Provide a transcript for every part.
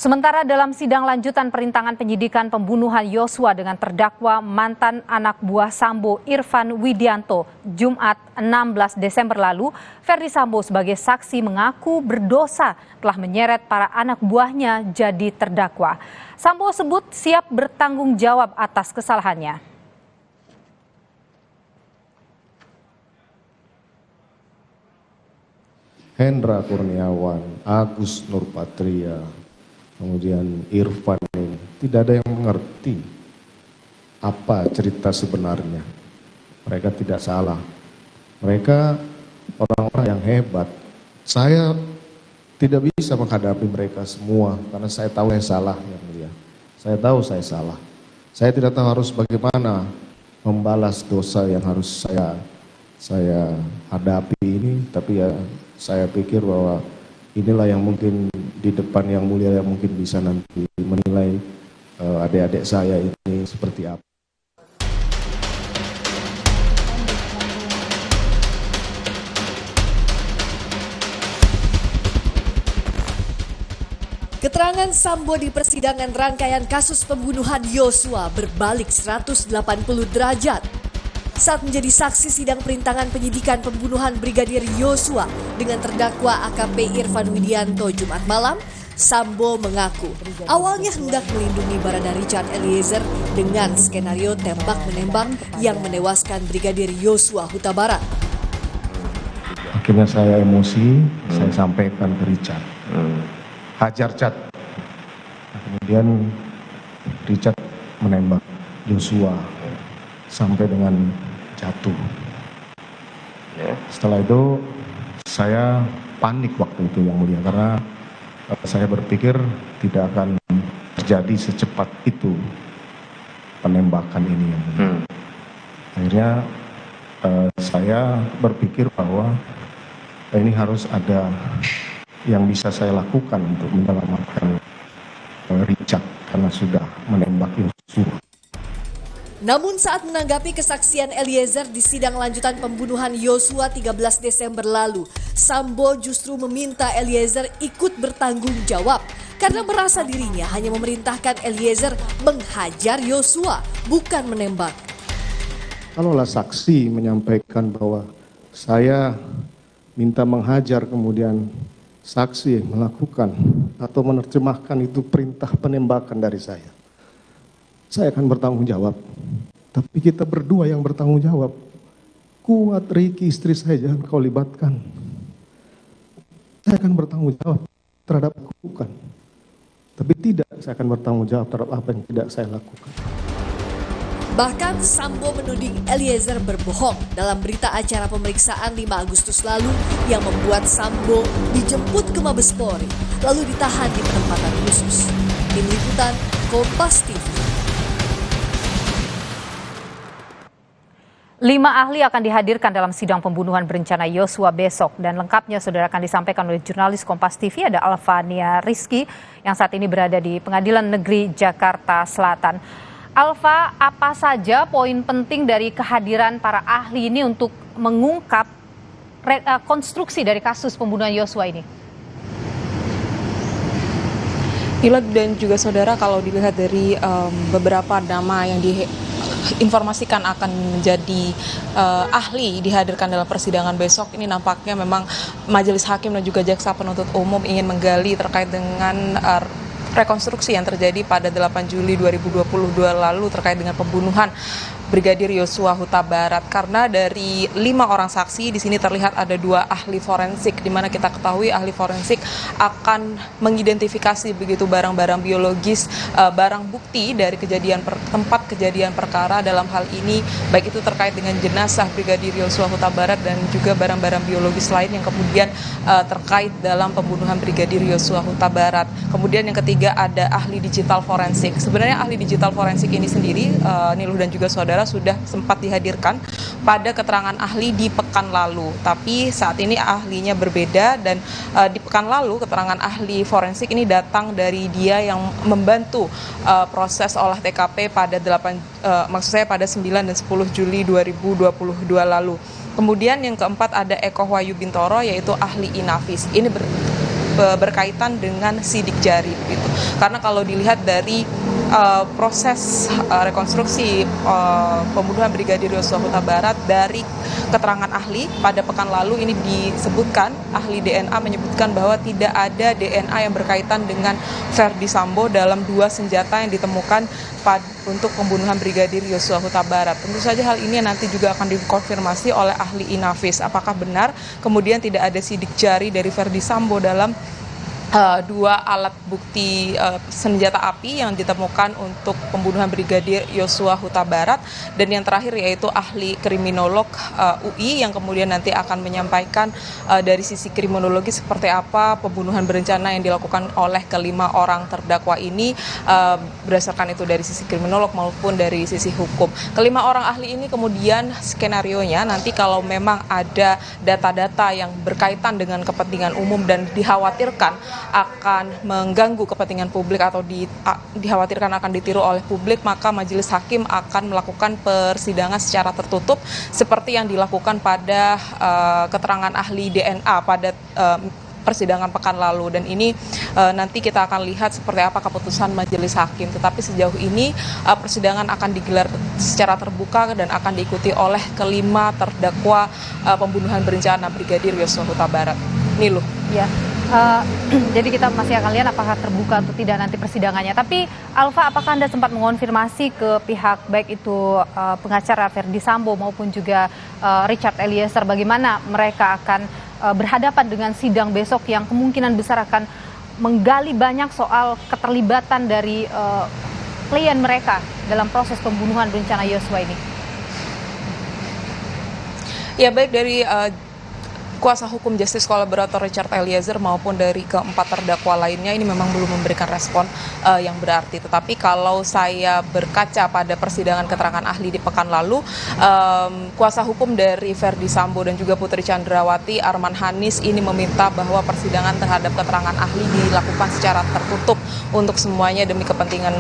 Sementara dalam sidang lanjutan perintangan penyidikan pembunuhan Yosua dengan terdakwa mantan anak buah Sambo Irfan Widianto, Jumat 16 Desember lalu, Ferdi Sambo sebagai saksi mengaku berdosa telah menyeret para anak buahnya jadi terdakwa. Sambo sebut siap bertanggung jawab atas kesalahannya. Hendra Kurniawan, Agus Nurpatria, kemudian Irfan ini tidak ada yang mengerti apa cerita sebenarnya. Mereka tidak salah. Mereka orang-orang yang hebat. Saya tidak bisa menghadapi mereka semua karena saya tahu saya salah, yang mulia. Saya tahu saya salah. Saya tidak tahu harus bagaimana membalas dosa yang harus saya hadapi ini, tapi ya saya pikir bahwa inilah yang mungkin di depan yang mulia yang mungkin bisa nanti menilai adik-adik saya ini seperti apa. Keterangan Sambo di persidangan rangkaian kasus pembunuhan Yosua berbalik 180 derajat. Saat menjadi saksi sidang perintangan penyidikan pembunuhan Brigadir Yosua dengan terdakwa AKP Irfan Widianto Jumat malam, Sambo mengaku awalnya hendak melindungi Barada Richard Eliezer dengan skenario tembak-menembak yang menewaskan Brigadir Yosua Huta Barat. Akhirnya saya emosi, saya sampaikan ke Richard. Hajar Cat. Kemudian Richard menembak Yosua sampai dengan jatuh. Setelah itu saya panik waktu itu yang mulia karena saya berpikir tidak akan terjadi secepat itu penembakan ini yang mulia. Akhirnya saya berpikir bahwa ini harus ada yang bisa saya lakukan untuk menyelamatkan Richard karena sudah menembak Yosua. Namun saat menanggapi kesaksian Eliezer di sidang lanjutan pembunuhan Yosua 13 Desember lalu, Sambo justru meminta Eliezer ikut bertanggung jawab karena merasa dirinya hanya memerintahkan Eliezer menghajar Yosua, bukan menembak. Kalaulah saksi menyampaikan bahwa saya minta menghajar, kemudian saksi melakukan atau menerjemahkan itu perintah penembakan dari saya akan bertanggung jawab. Tapi kita berdua yang bertanggung jawab. Kuat, Riki, istri saya jangan kau libatkan. Saya akan bertanggung jawab terhadap lakukan. Tapi tidak, saya akan bertanggung jawab terhadap apa yang tidak saya lakukan. Bahkan Sambo menuding Eliezer berbohong dalam berita acara pemeriksaan 5 Agustus lalu yang membuat Sambo dijemput ke Mabes Polri lalu ditahan di penempatan khusus. Tim Liputan Kompas TV. 5 ahli akan dihadirkan dalam sidang pembunuhan berencana Yosua besok dan lengkapnya saudara akan disampaikan oleh jurnalis Kompas TV ada Alvania Rizky yang saat ini berada di Pengadilan Negeri Jakarta Selatan. Alva, apa saja poin penting dari kehadiran para ahli ini untuk mengungkap konstruksi dari kasus pembunuhan Yosua ini? Ila dan juga saudara, kalau dilihat dari beberapa nama yang diinformasikan akan menjadi ahli dihadirkan dalam persidangan besok, ini nampaknya memang majelis hakim dan juga jaksa penuntut umum ingin menggali terkait dengan rekonstruksi yang terjadi pada 8 Juli 2022 lalu terkait dengan pembunuhan Brigadir Yosua Huta Barat, karena dari 5 orang saksi di sini terlihat ada 2 ahli forensik, di mana kita ketahui ahli forensik akan mengidentifikasi begitu barang-barang biologis, barang bukti dari tempat kejadian perkara dalam hal ini, baik itu terkait dengan jenazah Brigadir Yosua Huta Barat dan juga barang-barang biologis lain yang kemudian terkait dalam pembunuhan Brigadir Yosua Huta Barat. Kemudian yang ketiga ada ahli digital forensik. Sebenarnya ahli digital forensik ini sendiri, Niluh dan juga saudara, sudah sempat dihadirkan pada keterangan ahli di pekan lalu, tapi saat ini ahlinya berbeda dan di pekan lalu keterangan ahli forensik ini datang dari dia yang membantu proses olah TKP pada pada 9 dan 10 Juli 2022 lalu. Kemudian yang keempat ada Eko Wahyu Bintoro, yaitu ahli Inavis. berkaitan dengan sidik jari gitu. Karena kalau dilihat dari proses rekonstruksi pembunuhan Brigadir Yosua Huta Barat dari keterangan ahli pada pekan lalu ini disebutkan, ahli DNA menyebutkan bahwa tidak ada DNA yang berkaitan dengan Verdi Sambo dalam 2 senjata yang ditemukan untuk pembunuhan Brigadir Yosua Huta Barat. Tentu saja hal ini nanti juga akan dikonfirmasi oleh ahli Inavis. Apakah benar kemudian tidak ada sidik jari dari Verdi Sambo dalam 2 alat bukti senjata api yang ditemukan untuk pembunuhan Brigadir Yosua Huta Barat, dan yang terakhir yaitu ahli kriminolog UI yang kemudian nanti akan menyampaikan dari sisi kriminologi seperti apa pembunuhan berencana yang dilakukan oleh kelima orang terdakwa ini, berdasarkan itu dari sisi kriminolog maupun dari sisi hukum. Kelima orang ahli ini kemudian skenarionya nanti kalau memang ada data-data yang berkaitan dengan kepentingan umum dan dikhawatirkan akan mengganggu kepentingan publik atau dikhawatirkan akan ditiru oleh publik, maka majelis hakim akan melakukan persidangan secara tertutup seperti yang dilakukan pada keterangan ahli DNA pada persidangan pekan lalu, dan ini nanti kita akan lihat seperti apa keputusan majelis hakim. Tetapi sejauh ini persidangan akan digelar secara terbuka dan akan diikuti oleh kelima terdakwa pembunuhan berencana Brigadir Yosua Huta Barat. Niluh. Ya. Jadi kita masih akan lihat apakah terbuka atau tidak nanti persidangannya. Tapi Alfa, apakah Anda sempat mengonfirmasi ke pihak baik itu pengacara Verdi Sambo maupun juga Richard Eliezer bagaimana mereka akan berhadapan dengan sidang besok yang kemungkinan besar akan menggali banyak soal keterlibatan dari klien mereka dalam proses pembunuhan berencana Yosua ini? Ya, baik dari kuasa hukum Justice Kolaborator Richard Eliezer maupun dari keempat terdakwa lainnya ini memang belum memberikan respon yang berarti. Tetapi kalau saya berkaca pada persidangan keterangan ahli di pekan lalu, kuasa hukum dari Verdi Sambo dan juga Putri Chandrawati, Arman Hanis, ini meminta bahwa persidangan terhadap keterangan ahli dilakukan secara tertutup untuk semuanya demi kepentingan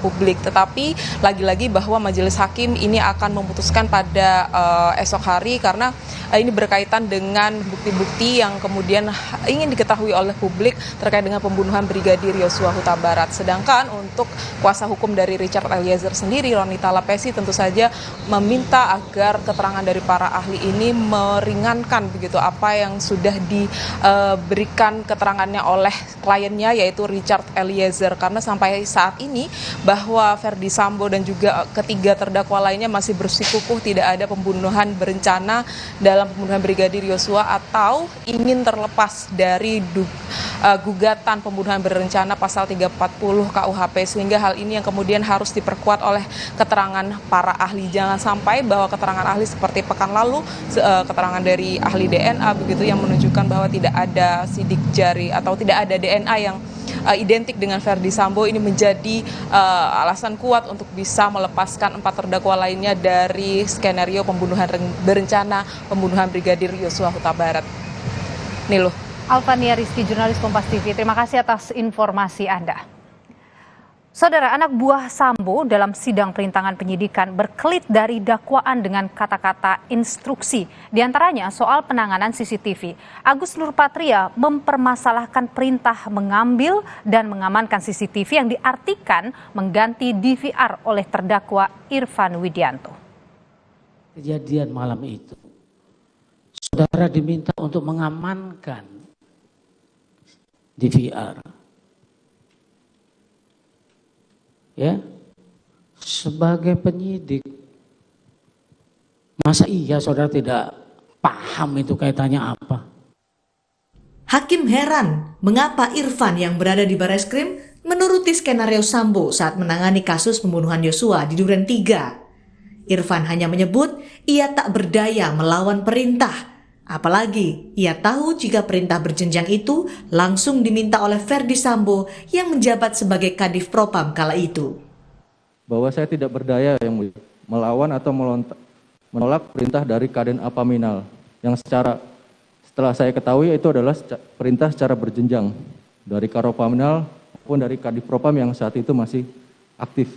publik. Tetapi lagi-lagi bahwa majelis hakim ini akan memutuskan pada esok hari karena ini berkaitan dengan bukti-bukti yang kemudian ingin diketahui oleh publik terkait dengan pembunuhan Brigadir Yosua Huta Barat. Sedangkan untuk kuasa hukum dari Richard Eliezer sendiri, Ronita Lapesi, tentu saja meminta agar keterangan dari para ahli ini meringankan begitu apa yang sudah diberikan keterangannya oleh kliennya yaitu Richard Eliezer, karena sampai saat ini bahwa Verdi Sambo dan juga ketiga terdakwa lainnya masih bersikukuh tidak ada pembunuhan berencana dalam pembunuhan Brigadir Yosua atau ingin terlepas dari gugatan pembunuhan berencana pasal 340 KUHP, sehingga hal ini yang kemudian harus diperkuat oleh keterangan para ahli. Jangan sampai bahwa keterangan ahli seperti pekan lalu, keterangan dari ahli DNA begitu yang menunjukkan bahwa tidak ada sidik jari atau tidak ada DNA yang identik dengan Verdi Sambo ini menjadi alasan kuat untuk bisa melepaskan 4 terdakwa lainnya dari skenario pembunuhan berencana pembunuhan Brigadir Yosua Huta Barat. Niluh. Alfania Rizky, jurnalis Kompas TV, terima kasih atas informasi Anda. Saudara, anak buah Sambo dalam sidang perintangan penyidikan berkelit dari dakwaan dengan kata-kata instruksi. Di antaranya soal penanganan CCTV. Agus Nurpatria mempermasalahkan perintah mengambil dan mengamankan CCTV yang diartikan mengganti DVR oleh terdakwa Irfan Widianto. Kejadian malam itu, saudara diminta untuk mengamankan DVR. Ya, sebagai penyidik, masa iya saudara tidak paham itu kaitannya apa? Hakim heran mengapa Irfan yang berada di Barreskrim menuruti skenario Sambo saat menangani kasus pembunuhan Yosua di Duren 3. Irfan hanya menyebut ia tak berdaya melawan perintah. Apalagi ia tahu jika perintah berjenjang itu langsung diminta oleh Verdi Sambo yang menjabat sebagai Kadif Propam kala itu. Bahwa saya tidak berdaya yang mulia melawan atau menolak perintah dari Kaden Apaminal yang setelah saya ketahui itu adalah perintah secara berjenjang dari Karopaminal maupun dari Kadif Propam yang saat itu masih aktif.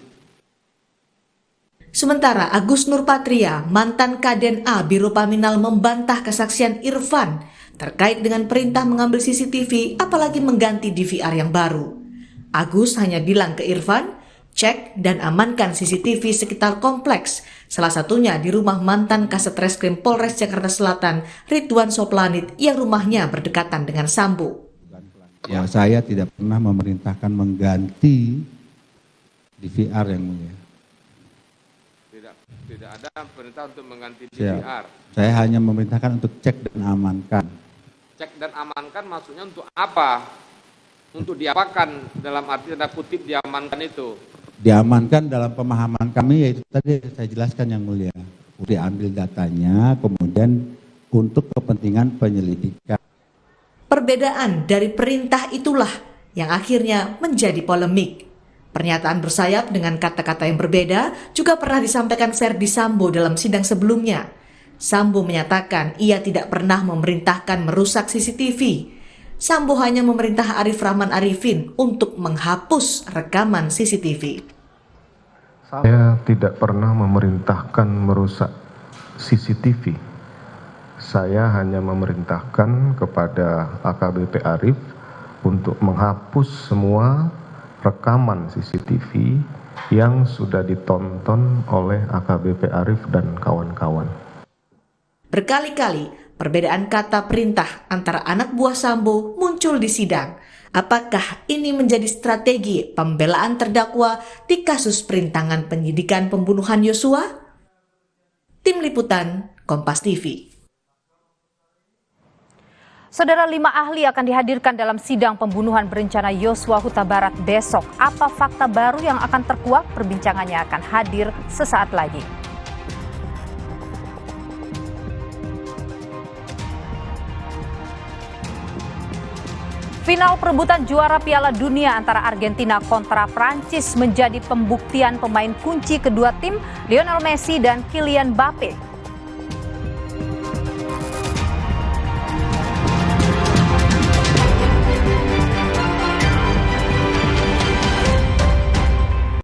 Sementara Agus Nurpatria, mantan Kaden A Biro Paminal, membantah kesaksian Irfan terkait dengan perintah mengambil CCTV apalagi mengganti DVR yang baru. Agus hanya bilang ke Irfan, cek dan amankan CCTV sekitar kompleks, salah satunya di rumah mantan Kasat Reskrim Polres Jakarta Selatan, Ridwan Soplanit, yang rumahnya berdekatan dengan Sambo. Ya, saya tidak pernah memerintahkan mengganti DVR yang mulia. Tidak ada perintah untuk mengganti DVR. Saya hanya memerintahkan untuk cek dan amankan. Cek dan amankan maksudnya untuk apa? Untuk diapakan, dalam arti tanda kutip diamankan itu? Diamankan dalam pemahaman kami, yaitu tadi saya jelaskan yang mulia. Diambil datanya, kemudian untuk kepentingan penyelidikan. Perbedaan dari perintah itulah yang akhirnya menjadi polemik. Pernyataan bersayap dengan kata-kata yang berbeda juga pernah disampaikan Verdi Sambo dalam sidang sebelumnya. Sambo menyatakan ia tidak pernah memerintahkan merusak CCTV. Sambo hanya memerintah Arif Rahman Arifin untuk menghapus rekaman CCTV. Saya tidak pernah memerintahkan merusak CCTV. Saya hanya memerintahkan kepada AKBP Arif untuk menghapus semua rekaman CCTV yang sudah ditonton oleh AKBP Arif dan kawan-kawan. Berkali-kali perbedaan kata perintah antara anak buah Sambo muncul di sidang. Apakah ini menjadi strategi pembelaan terdakwa di kasus perintangan penyidikan pembunuhan Yosua? Tim Liputan, Kompas TV. Saudara, 5 ahli akan dihadirkan dalam sidang pembunuhan berencana Yosua Huta Barat besok. Apa fakta baru yang akan terkuak? Perbincangannya akan hadir sesaat lagi. Final perebutan juara Piala Dunia antara Argentina kontra Prancis menjadi pembuktian pemain kunci kedua tim, Lionel Messi dan Kylian Mbappe.